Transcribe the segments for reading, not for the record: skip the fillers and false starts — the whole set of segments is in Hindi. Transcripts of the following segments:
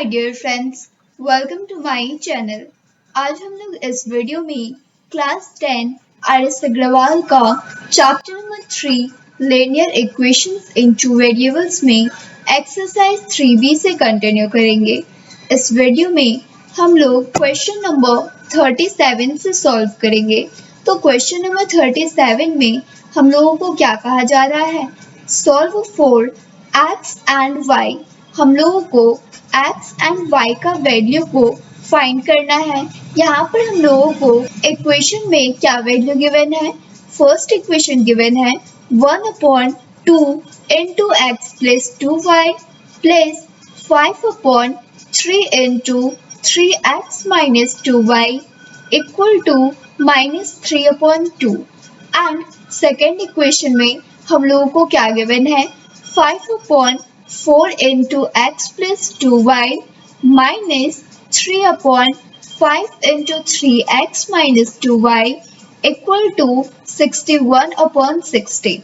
My dear friends, welcome to my channel. आज हम लोग इस वीडियो में क्लास 10 आर.एस. अग्रवाल का chapter number 3 linear equations into variables में एक्सरसाइज 3B से कंटिन्यू करेंगे। इस वीडियो में हम लोग क्वेश्चन नंबर 37 से सॉल्व करेंगे। तो क्वेश्चन नंबर 37 में हम लोगों को क्या कहा जा रहा है? Solve for x and y। हम लोगों को x एंड y का वैल्यू को फाइंड करना है। यहाँ पर हम लोगों को इक्वेशन में क्या वैल्यू गिवन है? फर्स्ट इक्वेशन गिवन है 1/2 into x plus 2y plus 5/3 into 3x minus 2y equal to -3/2। And second equation में हम लोगों को क्या गिवन है? 5/4 into x plus 2y minus 3/5 into 3x minus 2y equal to 61/60।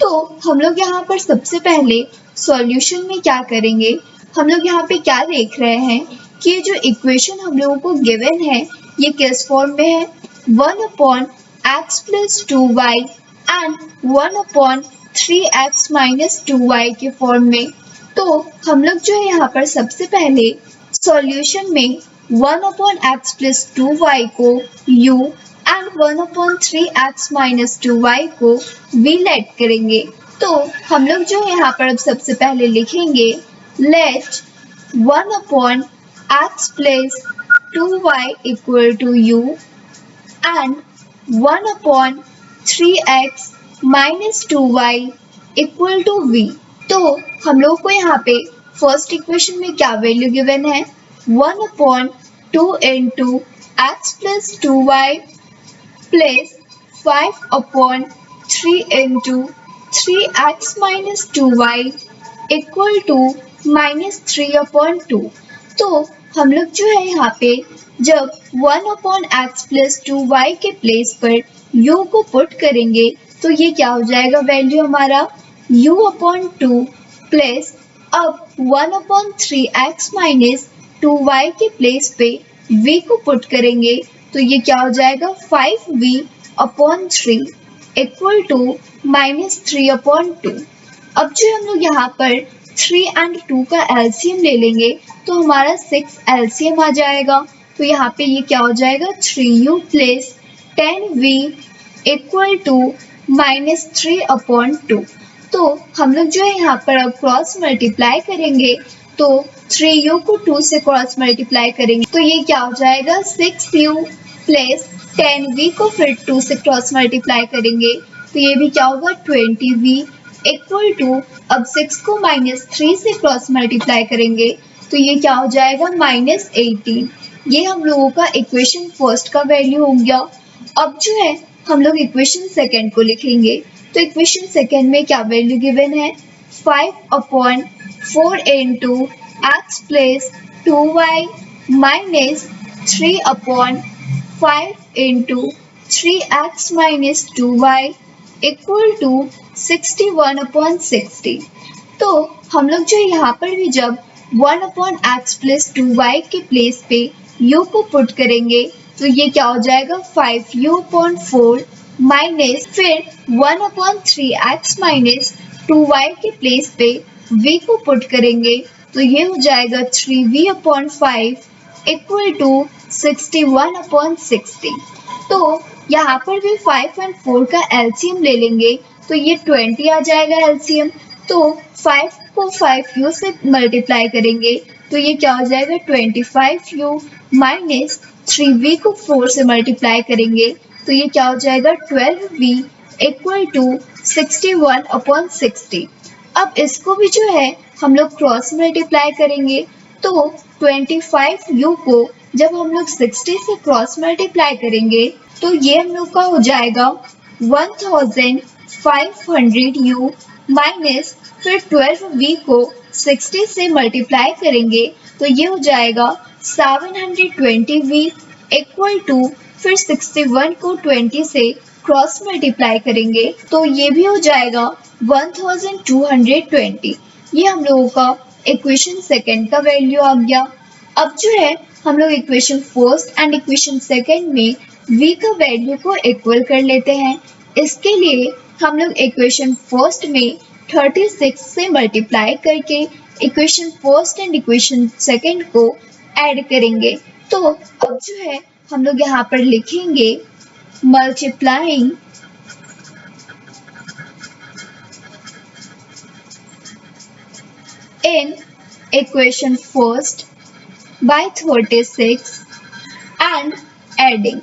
तो हम लोग यहाँ पर सबसे पहले सॉल्यूशन में क्या करेंगे? हम लोग यहाँ पे क्या देख रहे हैं कि ये जो इक्वेशन हम लोगों को गिवन है ये किस फॉर्म में है? 1/x plus 2y and 1/3x minus 2y के फॉर्म में। तो हम लोग जो है यहाँ पर सबसे पहले सॉल्यूशन में 1/x प्लस 2y को u and 1/3x minus 2y को v लेट करेंगे। तो हम लोग जो है यहाँ पर अब सबसे पहले लिखेंगे let 1/x plus 2y equal to u and 1/3x minus 2y equal to v। तो हम लोग को यहाँ पे फर्स्ट इक्वेशन में क्या वैल्यू गिवन है? 1/2 into x plus 2y plus 5/3 into 3x minus 2y equal to -3/2। तो हम लोग जो है यहाँ पे जब 1/x प्लस 2y के प्लेस पर u को पुट करेंगे तो ये क्या हो जाएगा? वैल्यू हमारा u/2 प्लस अब 1/3x माइनस 2y के प्लेस पे v को पुट करेंगे तो ये क्या हो जाएगा? 5v/3 equal to -3/2। अब जो हम लोग यहाँ पर 3 एंड 2 का एलसीएम ले लेंगे तो हमारा 6 एलसीएम आ जाएगा। तो यहाँ पे ये क्या हो जाएगा? 3u plus 10v equal to -3/2। तो हम लोग जो है यहाँ पर अब क्रॉस मल्टीप्लाई करेंगे तो 3u को 2 से क्रॉस मल्टीप्लाई करेंगे तो ये क्या हो जाएगा? 6u प्लस 10v को फिर 2 से क्रॉस मल्टीप्लाई करेंगे तो ये भी क्या होगा? 20v इक्वल टू अब 6 को -3 से क्रॉस मल्टीप्लाई करेंगे तो ये क्या हो जाएगा? -18। ये हम लोगों का इक्वेशन फर्स्ट का वैल्यू हो गया। अब जो है हम लोग इक्वेशन सेकेंड को लिखेंगे। तो इक्वेशन सेकेंड में क्या वैल्यू गिवन है? 5/4 into x plus 2y minus 3/5 into 3x minus 2y equal to 61/60। तो हम लोग जो यहाँ पर भी जब 1/x प्लस 2y के प्लेस पे u को पुट करेंगे तो ये क्या हो जाएगा? 5u/4 माइनस फिर 1/3x माइनस 2y के प्लेस पे v को पुट करेंगे तो ये हो जाएगा 3v/5 इक्वल टू 61/60। तो यहाँ पर भी 5 एंड 4 का एलसीएम ले लेंगे तो ये 20 आ जाएगा एलसीएम। तो 5 को 5u से मल्टीप्लाई करेंगे तो ये क्या हो जाएगा? 25u माइनस 3v को 4 से मल्टीप्लाई करेंगे तो ये क्या हो जाएगा? 12v equal to 61/60। अब इसको भी जो है हम लोग क्रॉस मल्टीप्लाई करेंगे तो 25u को जब हम लोग 60 से क्रॉस मल्टीप्लाई करेंगे तो ये हम लोग का हो जाएगा 1500u माइनस फिर 12v को 60 से मल्टीप्लाई करेंगे तो ये हो जाएगा 720v इक्वल टू फिर 61 को 20 से क्रॉस मल्टीप्लाई करेंगे तो ये भी हो जाएगा 1220। ये हम लोगों का इक्वेशन सेकेंड का वैल्यू आ गया। अब जो है हम लोग equation first and equation second में v का वैल्यू को इक्वल कर लेते हैं। इसके लिए हम लोग इक्वेशन फर्स्ट में 36 से मल्टीप्लाई करके equation first and equation second को ऐड करेंगे। तो अब जो है हम लोग यहाँ पर लिखेंगे multiplying in equation first by 36 and adding।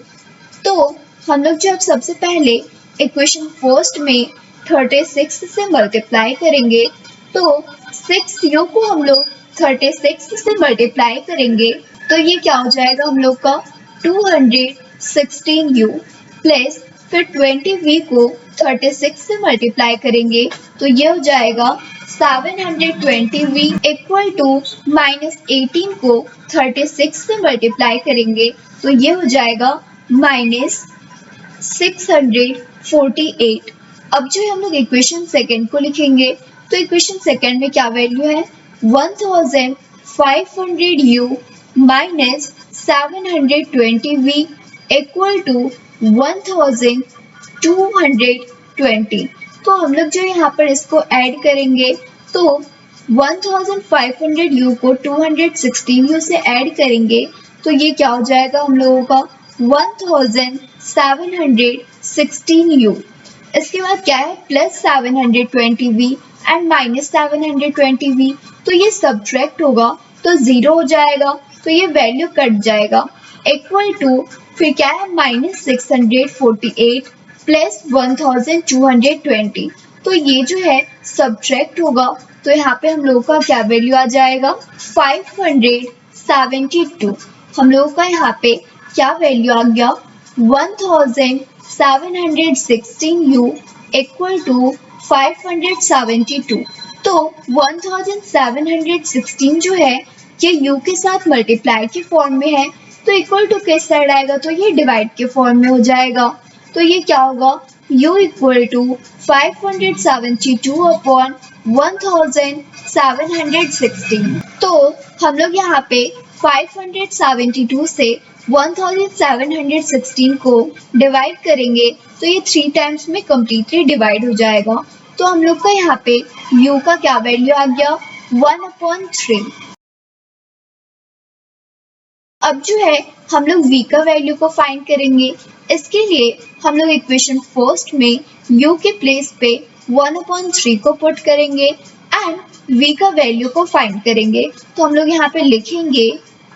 तो हम लोग जब सबसे पहले इक्वेशन फर्स्ट में 36 से मल्टीप्लाई करेंगे तो 6u को हम लोग 36 से मल्टीप्लाई करेंगे तो ये क्या हो जाएगा हम लोग का 216u प्लस फिर 20v को 36 से मल्टीप्लाई करेंगे तो ये हो जाएगा 720v इक्वल टू -18 को 36 से मल्टीप्लाई करेंगे तो ये हो जाएगा -648। अब जो है हम लोग इक्वेशन सेकंड को लिखेंगे तो इक्वेशन सेकंड में क्या वैल्यू है 1500u minus 720v equal to 1220। तो हम लोग जो यहाँ पर इसको ऐड करेंगे तो 1500u को 216u से ऐड करेंगे तो ये क्या हो जाएगा हम लोगों का 1716u। इसके बाद क्या है plus 720v and minus 720v तो ये सब्ट्रैक्ट होगा तो जीरो हो जाएगा तो ये वैल्यू कट जाएगा इक्वल टू फिर क्या है -648 प्लस 1220 तो ये जो है सब्ट्रैक्ट होगा तो यहाँ पे हम लोगों का क्या वैल्यू आ जाएगा 572। हम लोगों का यहाँ पे क्या वैल्यू आ गया 1716u इक्वल टू 572। तो 1716 जो है ये u के साथ मल्टीप्लाई के फॉर्म में है तो इक्वल टू किस साइड आएगा तो ये डिवाइड के फॉर्म में हो जाएगा तो ये क्या होगा u इक्वल टू 572 अपॉन 1716। तो हम लोग यहाँ पे 572 से 1716 को डिवाइड करेंगे तो ये 3 टाइम्स में कम्प्लीटली डिवाइड हो जाएगा तो हम लोग का यहाँ पे u का क्या वैल्यू आ गया 1/3। अब जो है हम लोग v का वैल्यू को फाइंड करेंगे। इसके लिए हम लोग इक्वेशन फर्स्ट में u के प्लेस पे 1/3 को पुट करेंगे एंड v का वैल्यू को फाइंड करेंगे तो हम लोग यहाँ पे लिखेंगे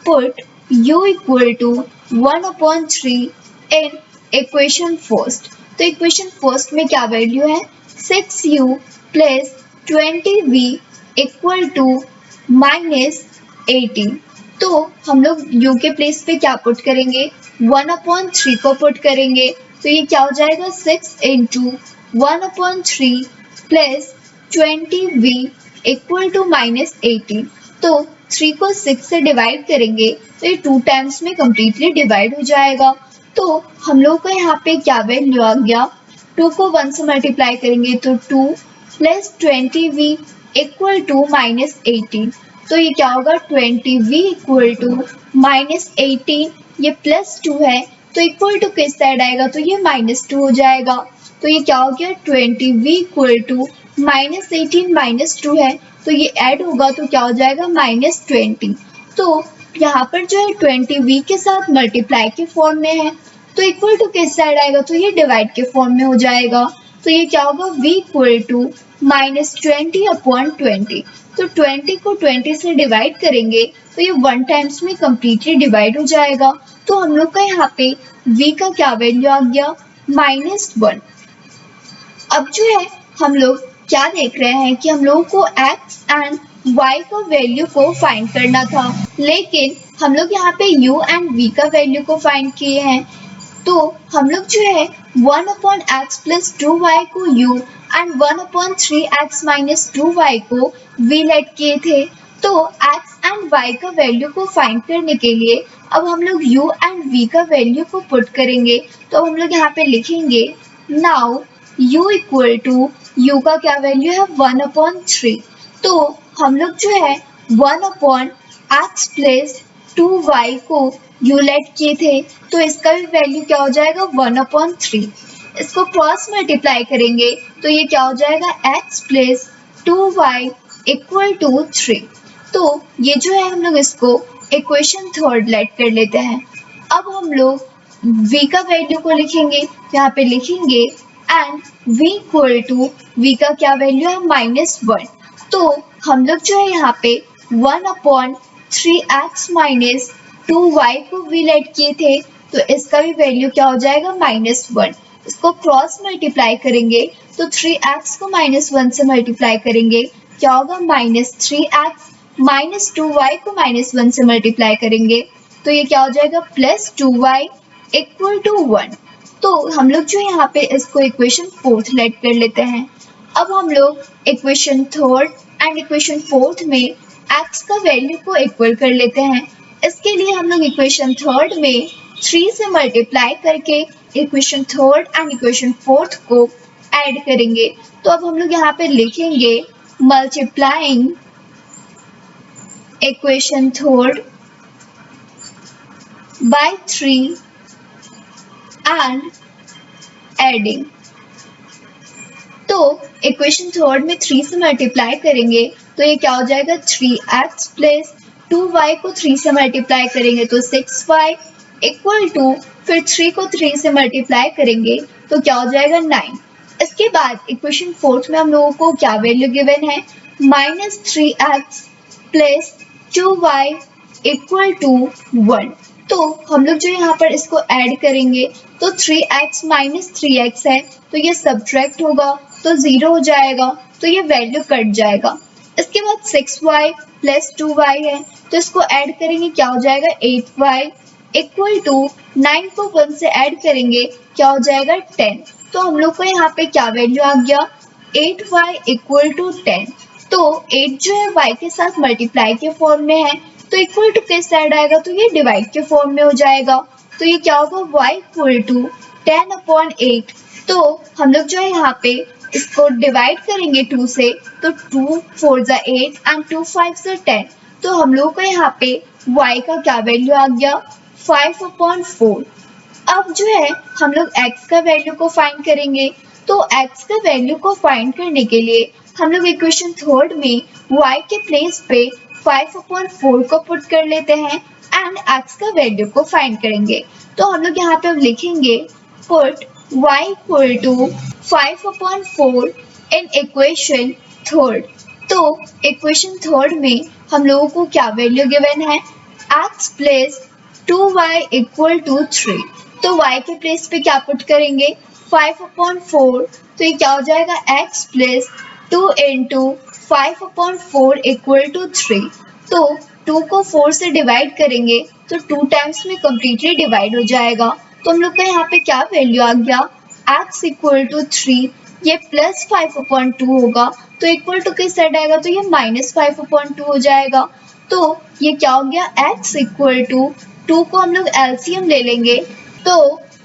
put u equal to 1/3 in equation first. तो इक्वेशन फर्स्ट में क्या वैल्यू है 6u plus 20v equal to -18। तो हम लोग u के प्लेस पे क्या पुट करेंगे 1/3 को पुट करेंगे तो ये क्या हो जाएगा 6 into 1/3 plus 20v equal to -18। तो 3 को 6 से डिवाइड करेंगे तो ये 2 टाइम्स में कम्प्लीटली डिवाइड हो जाएगा तो हम लोग का यहाँ पे क्या वैल्यू आ गया 2 को 1 से मल्टीप्लाई करेंगे तो 2 प्लस 20v इक्वल टू -18। तो ये क्या होगा 20v इक्वल टू -18 ये प्लस 2 है तो इक्वल टू किस साइड आएगा तो ये -2 हो जाएगा तो ये क्या हो गया 20v इक्वल टू -18 -2 है तो ये ऐड होगा तो क्या हो जाएगा -20। तो यहाँ पर जो है 20v के साथ मल्टीप्लाई के फॉर्म में है तो इक्वल टू किस साइड आएगा तो ये डिवाइड के फॉर्म में हो जाएगा तो ये क्या होगा v इक्वल टू -20/20। तो 20 को 20 से डिवाइड करेंगे तो ये 1 टाइम्स में कम्प्लीटली डिवाइड हो जाएगा तो हम लोग का यहाँ पे v का क्या वैल्यू आ गया -1। अब जो है हम लोग क्या देख रहे हैं कि हम लोगों को x एंड y का वैल्यू को फाइंड करना था लेकिन हम लोग यहाँ पे u एंड v का वैल्यू को फाइंड किए हैं तो हम लोग जो है 1/x प्लस 2y को u and 1/3x minus 2y को v लेट किए थे तो x एंड y का वैल्यू को फाइंड करने के लिए अब हम लोग u एंड v का वैल्यू को पुट करेंगे तो हम लोग यहाँ पे लिखेंगे now u equal to u का क्या वैल्यू है 1/3। तो हम लोग जो है 1/x प्लस 2y को u लेट किए थे, तो इसका भी वैल्यू क्या हो जाएगा 1/3। इसको क्रॉस मल्टीप्लाई करेंगे तो ये क्या हो जाएगा x plus 2y equal to 3। तो ये जो है हम लोग इसको इक्वेशन थर्ड लेट कर लेते हैं। अब हम लोग v का वैल्यू को लिखेंगे, यहाँ पे लिखेंगे and v equal to v का क्या वैल्यू है -1। तो हम लोग जो है यहाँ पे 1/3x माइनस 2y को v लेट किए थे, तो इसका भी वैल्यू क्या हो जाएगा -1। इसको क्रॉस मल्टीप्लाई करेंगे तो 3x को -1 से मल्टीप्लाई करेंगे क्या होगा -3x, -2y को -1 से मल्टीप्लाई करेंगे तो ये क्या हो जाएगा +2y इक्वल टू 1। तो हम लोग जो यहाँ पे इसको इक्वेशन फोर्थ लेट कर लेते हैं। अब हम लोग equation third and equation fourth में x का वैल्यू को इक्वल कर लेते हैं। इसके लिए हम लोग इक्वेशन थर्ड में 3 से मल्टीप्लाई करके equation third and equation fourth को ऐड करेंगे। तो अब हम लोग यहाँ पे लिखेंगे multiplying equation third by 3 and adding। तो इक्वेशन थर्ड में 3 से मल्टीप्लाई करेंगे तो ये क्या हो जाएगा 3x प्लस 2y को 3 से मल्टीप्लाई करेंगे तो 6y इक्वल टू फिर 3 को 3 से मल्टीप्लाई करेंगे तो क्या हो जाएगा 9। इसके बाद इक्वेशन फोर्थ में हम लोगों को क्या वैल्यू गिवन है -3x plus 2y equal to 1। तो हम लोग जो यहाँ पर इसको ऐड करेंगे तो 3x माइनस 3x है तो ये सब्ट्रैक्ट होगा तो 0 हो जाएगा, तो ये वैल्यू कट जाएगा। इसके बाद 6y प्लस 2y है तो इसको ऐड करेंगे क्या हो जाएगा 8y इक्वल टू 9 को 1 से ऐड करेंगे क्या हो जाएगा 10। तो हम लोग को यहाँ पे क्या वैल्यू आ गया 8y इक्वल टू 10। तो 8 जो है y के साथ मल्टीप्लाई के फॉर्म में है तो इक्वल टू किस साइड आएगा तो ये डिवाइड के फॉर्म में हो जाएगा। तो ये क्या होगा y इक्वल टू 10/8। तो हम लोग जो है यहाँ पे इसको डिवाइड करेंगे 2 से तो 2 4 ज़ा 8 एंड 2 5 ज़ा 10। तो हम लोग को यहाँ पे y का क्या वैल्यू आ गया 5/4। अब जो है हम लोग x का वैल्यू को फाइंड करेंगे। तो x का वैल्यू को फाइंड करने के लिए हम लोग इक्वेशन थर्ड में y के प्लेस पे 5/4 को पुट कर लेते हैं एंड x का वैल्यू को फाइंड करेंगे। तो हम लोग यहाँ पे अब लिखेंगे put y equal to 5/4 in equation third. तो इक्वेशन थर्ड में हम लोगों को क्या वैल्यू गिवन है x plus 2y equal to 3। तो y के प्लेस पे क्या पुट करेंगे 5/4 तो ये क्या हो जाएगा x plus 2 into 5/4 equal to 3। तो 2 को 4 से डिवाइड करेंगे तो 2 टाइम्स में कम्प्लीटली डिवाइड हो जाएगा। तो हम लोग का यहाँ पे क्या वैल्यू आ गया x इक्वल टू 3, ये प्लस 5/2 होगा तो इक्वल टू किस साइड आएगा तो ये -5/2 हो जाएगा। तो ये क्या हो गया x इक्वल टू 2 को हम लोग एलसीएम ले लेंगे तो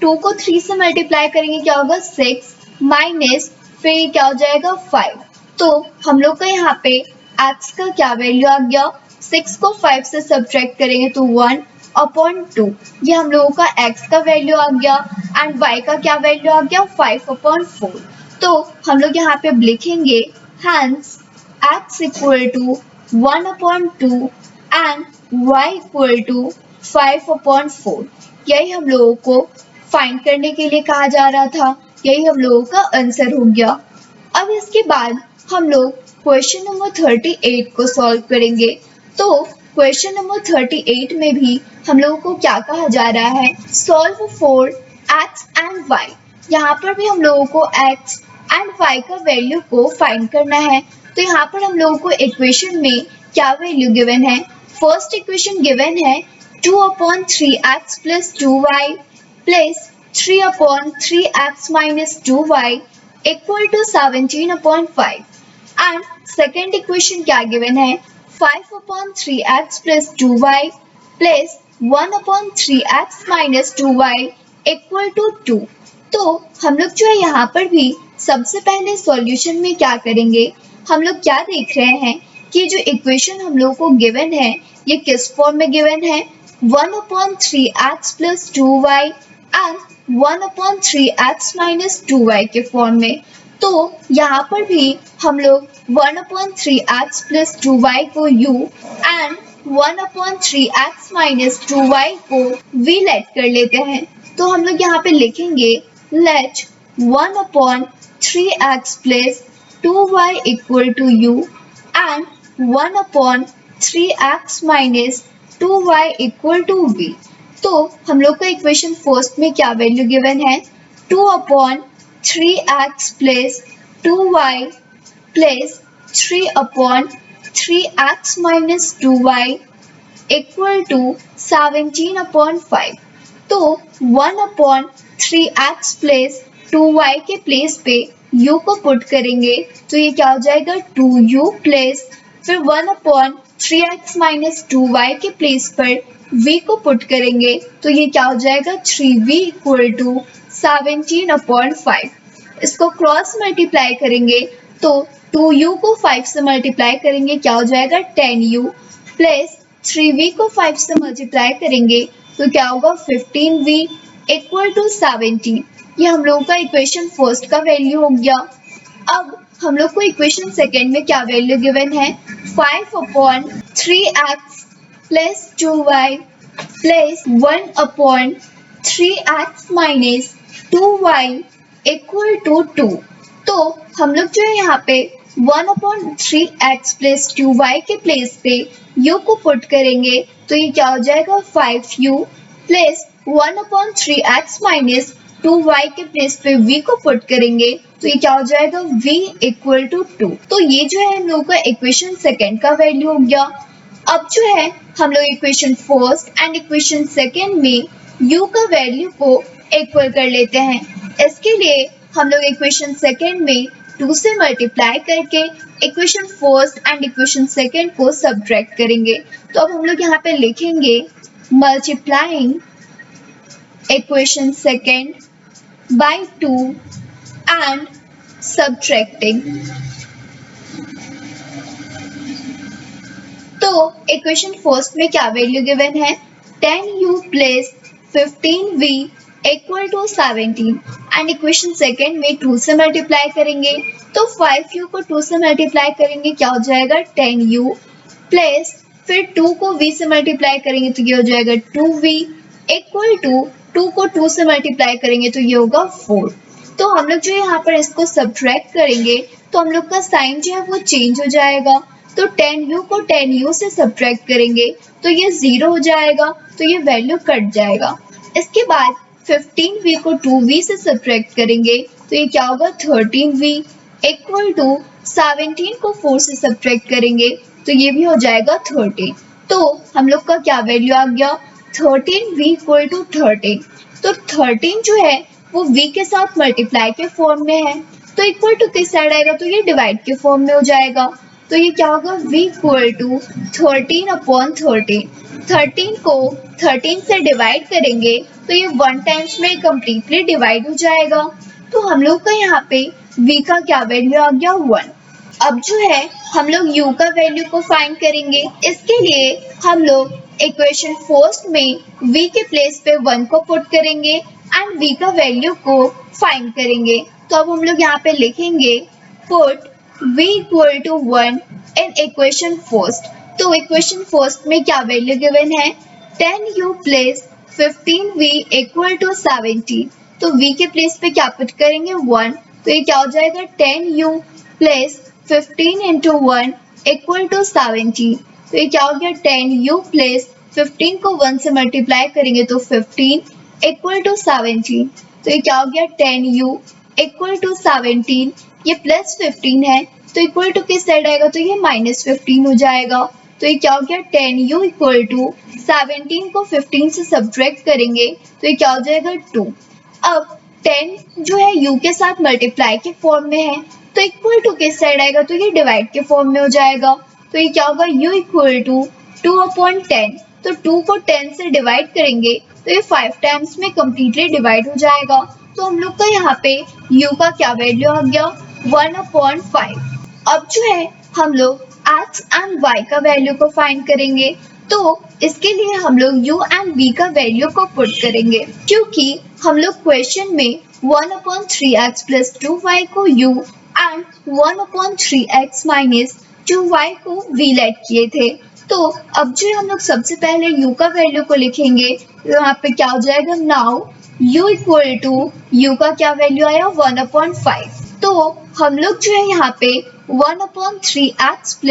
2 को 3 से मल्टीप्लाई करेंगे क्या होगा 6 माइनस फिर ये क्या हो जाएगा 5। तो हम लोग का यहाँ पे x का क्या वैल्यू आ गया 6 को 5 से सब्ट्रैक्ट करेंगे तो 1/2। ये हम लोगों का x का वैल्यू आ गया एंड y का क्या वैल्यू आ गया 5/4। तो हम लोग यहाँ पे लिखेंगे hence x equal to 1/2 and y equal to 5/4। यही हम लोगों को फाइंड करने के लिए कहा जा रहा था, यही हम लोगों का आंसर हो गया। अब इसके बाद हम लोग क्वेश्चन नंबर 38 को सॉल्व करेंगे। तो क्वेश्चन नंबर 38 में भी हम लोगों को क्या कहा जा रहा है solve for x and y। यहाँ पर भी हम लोगों को x एंड y का वैल्यू को फाइंड करना है। तो यहाँ पर हम लोगों को इक्वेशन में क्या वैल्यू गिवन है, फर्स्ट इक्वेशन गिवन है 2/3x plus 2y plus 3/3x minus 2y equal to 17/5 and second equation क्या गिवन है 5/3x plus 2y plus 1/3x minus 2y equal to 2। तो हम लोग जो है यहाँ पर भी सबसे पहले सॉल्यूशन में क्या करेंगे, हम लोग क्या देख रहे हैं कि जो इक्वेशन हम लोग को गिवन है ये किस फॉर्म में गिवन है 1/3x plus 2y and 1/3x minus 2y के फॉर्म में। तो यहाँ पर भी हम लोग 1/3x प्लस 2y को u and 1/3x minus 2y को v लेट कर लेते हैं। तो हम लोग यहाँ पे लिखेंगे let 1/3x plus 2y equal to u and 1/3x minus 2y equal to v। तो हम लोग का इक्वेशन फर्स्ट में क्या वैल्यू गिवन है, 2/3x plus 2y plus 3/3x minus 2y equal to 17/5। तो 1/3x प्लस 2y के प्लेस पे u को पुट करेंगे तो ये क्या हो जाएगा 2u प्लस फिर 1/3x माइनस 2y के प्लेस पर v को पुट करेंगे तो ये क्या हो जाएगा 3v इक्वल टू 17/5। इसको क्रॉस मल्टीप्लाई करेंगे तो 2u को 5 से मल्टीप्लाई करेंगे क्या हो जाएगा 10u प्लस 3v को 5 से मल्टीप्लाई करेंगे तो क्या होगा 15v इक्वल टू 17। ये हम लोगों का इक्वेशन फर्स्ट का वैल्यू हो गया। अब हम लोग को इक्वेशन सेकेंड में क्या वैल्यू गिवन है, 5/3x plus 2y plus 1/3x minus 2y equal to 2। तो हम लोग जो है यहाँ पे 1/3x प्लस 2y के प्लेस पे u को पुट करेंगे तो ये क्या हो जाएगा 5u plus 1/3x minus 2y के प्लेस पे v को पुट करेंगे तो ये क्या हो जाएगा v इक्वल टू 2। तो ये जो है हम लोग का इक्वेशन सेकेंड का वैल्यू हो गया। अब जो है हम लोग equation first and equation second में u का वैल्यू को इक्वल कर लेते हैं। इसके लिए हम लोग इक्वेशन सेकेंड में 2 से मल्टीप्लाई करके equation first and equation second को सब्ट्रैक्ट करेंगे। तो अब हम लोग यहाँ पे लिखेंगे multiplying equation second by 2 and subtracting। तो इक्वेशन फर्स्ट में क्या वैल्यू गिवन है 10u plus 15v equal to 17 and equation second में 2 से मल्टीप्लाई करेंगे तो 5u को 2 से मल्टीप्लाई करेंगे क्या हो जाएगा 10u प्लस फिर 2 को v से मल्टीप्लाई करेंगे तो ये हो जाएगा 2v इक्वल टू 2 को 2 से मल्टीप्लाई करेंगे तो ये होगा 4। तो हम लोग जो यहाँ पर इसको सब्ट्रैक्ट करेंगे तो हम लोग का साइन जो है वो चेंज हो जाएगा। तो 10u को 10u से सब्ट्रैक्ट करेंगे तो ये 0 हो जाएगा तो ये वैल्यू कट जाएगा। इसके बाद 15v को 2v से सब्ट्रैक्ट करेंगे तो ये क्या होगा 13v इक्वल टू 17 को 4 से सब्ट्रैक्ट करेंगे तो ये भी हो जाएगा 13। तो हम लोग का क्या वैल्यू आ गया 13v इक्वल टू 13। तो 13 जो है वो v के साथ मल्टीप्लाई के फॉर्म में है तो इक्वल टू किस साइड आएगा तो ये डिवाइड के फॉर्म में हो जाएगा। तो ये क्या होगा v इक्वल टू 13/13। 13 को 13 से डिवाइड करेंगे तो ये 1 टाइम्स में कम्प्लीटली डिवाइड हो जाएगा। तो हम लोग का यहाँ पे v का क्या वैल्यू आ गया 1। अब जो है हम लोग u का वैल्यू को फाइंड करेंगे। इसके लिए हम लोग इक्वेशन फर्स्ट में v के प्लेस पे 1 को पुट करेंगे एंड v का वैल्यू को फाइंड करेंगे। तो अब हम लोग यहाँ पे लिखेंगे put v equal to 1 in equation first. तो इक्वेशन फर्स्ट में क्या वैल्यू गिवन है 10u plus 15v equal to 17। तो v के प्लेस पे क्या पुट करेंगे 1 तो ये क्या हो जाएगा 10u plus 15 into 1 equal to 17। तो ये क्या हो गया 10u प्लस 15 को 1 से मल्टीप्लाई करेंगे तो 15 इक्वल टू 17। तो ये क्या हो गया 10u इक्वल टू 17 ये प्लस 15 है तो इक्वल टू किस साइड आएगा तो ये माइनस 15 हो जाएगा। तो ये क्या हो गया 10u इक्वल टू 17 को 15 से सब्ट्रैक्ट करेंगे तो ये क्या हो जाएगा 2। अब 10 जो है u के साथ मल्टीप्लाई के फॉर्म में है तो इक्वल टू किस साइड आएगा तो ये डिवाइड के फॉर्म में हो जाएगा। तो ये क्या होगा u इक्वल टू 2/10। तो 2 को 10 से डिवाइड करेंगे तो ये 5 टाइम्स में कम्प्लीटली डिवाइड हो जाएगा। तो हम लोग का यहाँ पे u का क्या वैल्यू आ गया 1/5। अब जो है हम लोग x एंड y का वैल्यू को फाइंड करेंगे। तो इसके लिए हम लोग u एंड v का वैल्यू को पुट करेंगे, क्योंकि हम लोग क्वेश्चन में 1/3x + 2y को u एंड 1/3x - 2y को v लेट किए थे। तो अब जो हम लोग सबसे पहले u का वैल्यू को लिखेंगे, तो यहाँ पे क्या हो जाएगा, now u equal to u का क्या वैल्यू आया 1/5। तो हम लोग जो है यहाँ पे 1/3x +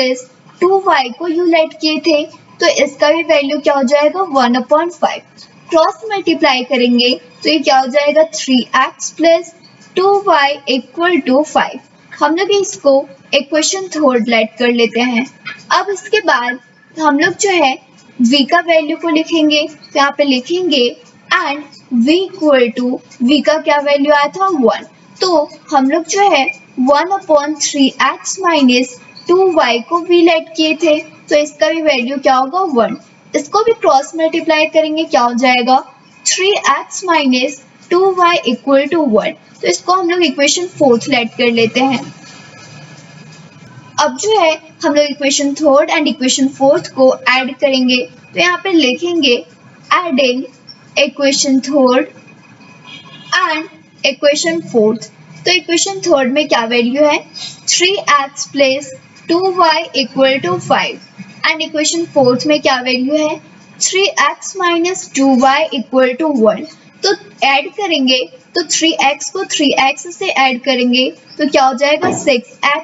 2y को u लेट किए थे, तो इसका भी वैल्यू क्या हो जाएगा 1/5। क्रॉस मल्टीप्लाई करेंगे तो ये क्या हो जाएगा 3x + 2y = 5। हम लोग इसको इक्वेशन थर्ड लेट कर लेते हैं। अब इसके बाद हम लोग जो है v का वैल्यू को लिखेंगे, तो यहाँ पे लिखेंगे एंड v का क्या वैल्यू आया था 1। तो हम लोग जो है 1/3x - 2y को v लेट किए थे, तो इसका भी वैल्यू क्या होगा 1। इसको भी क्रॉस मल्टीप्लाई करेंगे, क्या हो जाएगा 3x - 2y = 1। तो इसको हम लोग इक्वेशन फोर्थ लेट कर लेते हैं। अब जो है हम लोग equation third and equation fourth को ऐड करेंगे, तो यहाँ पे लिखेंगे adding equation third and equation fourth. तो इक्वेशन थर्ड में क्या वैल्यू है 3x + 2y = 5 and equation fourth में क्या वैल्यू है 3x - 2y = 1। तो ऐड करेंगे, तो 3x को 3x से ऐड करेंगे तो क्या हो जाएगा 6x,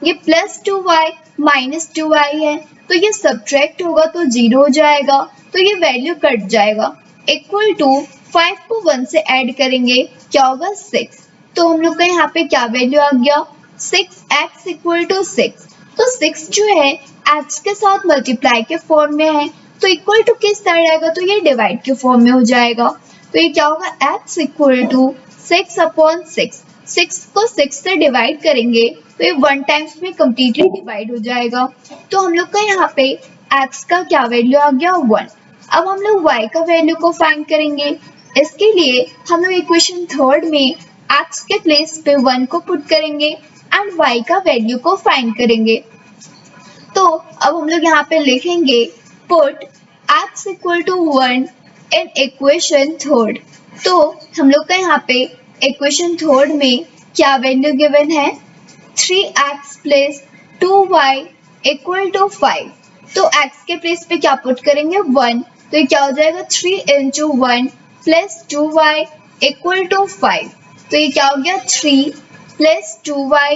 ये प्लस 2y माइनस 2y है, तो ये सब्ट्रैक्ट होगा तो 0 हो जाएगा, तो ये वैल्यू कट जाएगा। इक्वल टू 5 को 1 से ऐड करेंगे, क्या होगा 6। तो हम लोग का यहाँ पे क्या वैल्यू आ गया 6x = 6। तो 6 जो है x के साथ मल्टीप्लाई के फॉर्म में है, तो इक्वल टू किस साइड आएगा, तो ये डिवाइड के फॉर्म में हो जाएगा। तो ये क्या होगा x = 6/6। 6 को 6 से डिवाइड करेंगे तो ये 1 टाइम्स में कम्प्लीटली डिवाइड हो जाएगा। तो हम लोग का यहाँ पे x का क्या वैल्यू आ गया 1। अब हम लोग y का वैल्यू को फाइंड करेंगे। इसके लिए हम लोग इक्वेशन थर्ड में x के प्लेस पे 1 को पुट करेंगे एंड y का वैल्यू को फाइंड करेंगे। तो अब हम लोग यहाँ पे लिखेंगे put x = 1 in equation third. तो हम लोग का यहाँ पे इक्वेशन थर्ड में क्या वैल्यू गिवन है 3x + 2y = 5। तो x के प्लेस पे क्या पुट करेंगे 1, तो ये क्या हो जाएगा 3 × 1 + 2y = 5। तो ये क्या हो गया 3 + 2y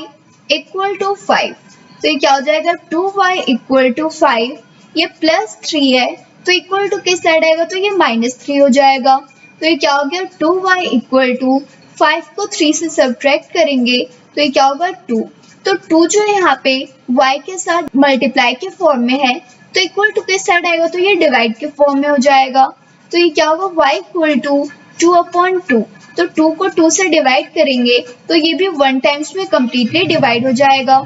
= 5। तो ये क्या हो जाएगा 2y = 5, ये +3 है तो इक्वल टू किस साइड आएगा, तो ये -3 हो जाएगा। तो ये क्या हो गया 2y = 5 को 3 से सब्ट्रैक्ट करेंगे तो ये क्या होगा 2। तो 2 जो है यहाँ पे y के साथ मल्टीप्लाई के फॉर्म में है, तो इक्वल टू किस साइड आएगा, तो ये डिवाइड के फॉर्म में हो जाएगा। तो ये क्या होगा y = 2/2। तो 2 को 2 से डिवाइड करेंगे तो ये भी 1 टाइम्स में कम्प्लीटली डिवाइड हो जाएगा।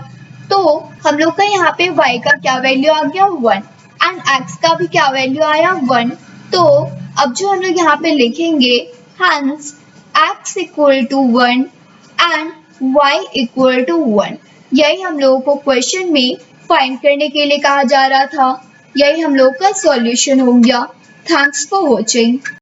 तो हम लोग का यहाँ पे y का क्या वैल्यू आ गया 1 एंड x का भी क्या वैल्यू आया 1। तो अब जो हम लोग यहाँ पे लिखेंगे हंस x = 1 एंड y = 1। यही हम लोगों को क्वेश्चन में फाइंड करने के लिए कहा जा रहा था। यही हम लोग का सॉल्यूशन हो गया। Thanks for watching.